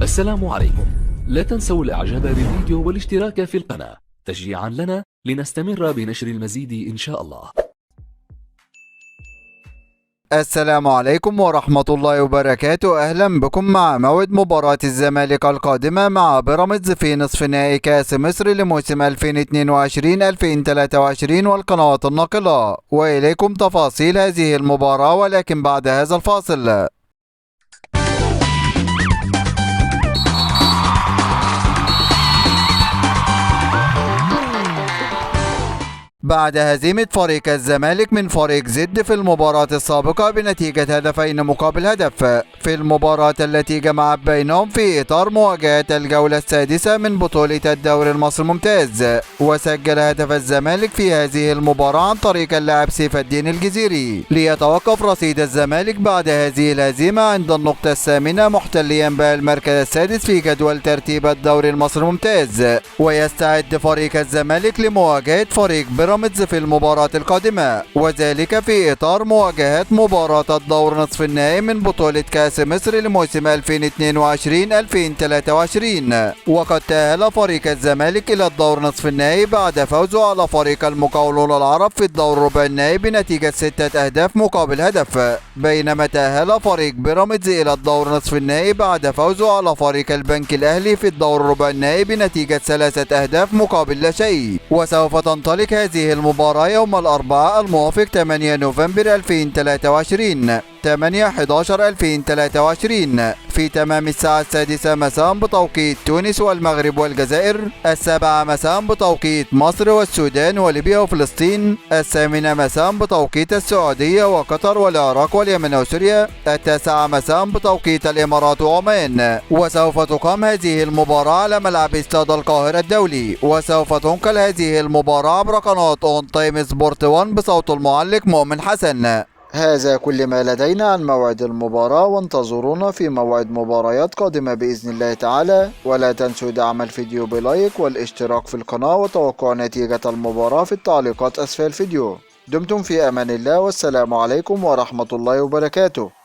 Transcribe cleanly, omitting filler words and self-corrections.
السلام عليكم. لا تنسوا الاعجاب بالفيديو والاشتراك في القناة تشجيعا لنا لنستمر بنشر المزيد إن شاء الله. السلام عليكم ورحمة الله وبركاته. أهلا بكم مع موعد مباراة الزمالك القادمة مع بيراميدز في نصف نهائي كأس مصر لموسم 2022-2023 والقنوات الناقلة، وإليكم تفاصيل هذه المباراة ولكن بعد هذا الفاصل. بعد هزيمة فريق الزمالك من فريق زد في المباراة السابقة بنتيجة هدفين مقابل هدف في المباراة التي جمعت بينهم في إطار مواجهة الجولة السادسة من بطولة الدوري المصري الممتاز، وسجل هدف الزمالك في هذه المباراة عن طريق اللاعب سيف الدين الجزيري، ليتوقف رصيد الزمالك بعد هذه الهزيمة عند النقطة الثامنة محتليا بها المركز السادس في جدول ترتيب الدوري المصري الممتاز، ويستعد فريق الزمالك لمواجهة فريق بيراميدز في المباراة القادمة، وذلك في إطار مواجهة مباراة الدور نصف النهائي من بطولة كأس مصر لموسم 2022-2023. وقد تأهل فريق الزمالك إلى الدور نصف النهائي بعد فوزه على فريق المقاولون العرب في الدور ربع النهائي بنتيجة 6 أهداف مقابل هدف، بينما تأهل فريق بيراميدز إلى الدور نصف النهائي بعد فوزه على فريق البنك الأهلي في الدور ربع النهائي بنتيجة 3 أهداف مقابل لا شيء. وسوف تنطلق هذه المباراة يوم الأربعاء الموافق 8 نوفمبر 2023 8/11/2023 في تمام الساعة 6 مساء بتوقيت تونس والمغرب والجزائر، 7 مساء بتوقيت مصر والسودان وليبيا وفلسطين، 8 مساء بتوقيت السعودية وقطر والعراق واليمن وسوريا، 9 مساء بتوقيت الإمارات وعمان. وسوف تقام هذه المباراة على ملعب استاد القاهرة الدولي، وسوف تنقل هذه المباراة عبر قناة اون تايم سبورت 1 بصوت المعلق مؤمن حسن. هذا كل ما لدينا عن موعد المباراة، وانتظرونا في موعد مباريات قادمة بإذن الله تعالى، ولا تنسوا دعم الفيديو بلايك والاشتراك في القناة وتوقع نتيجة المباراة في التعليقات أسفل الفيديو. دمتم في أمان الله، والسلام عليكم ورحمة الله وبركاته.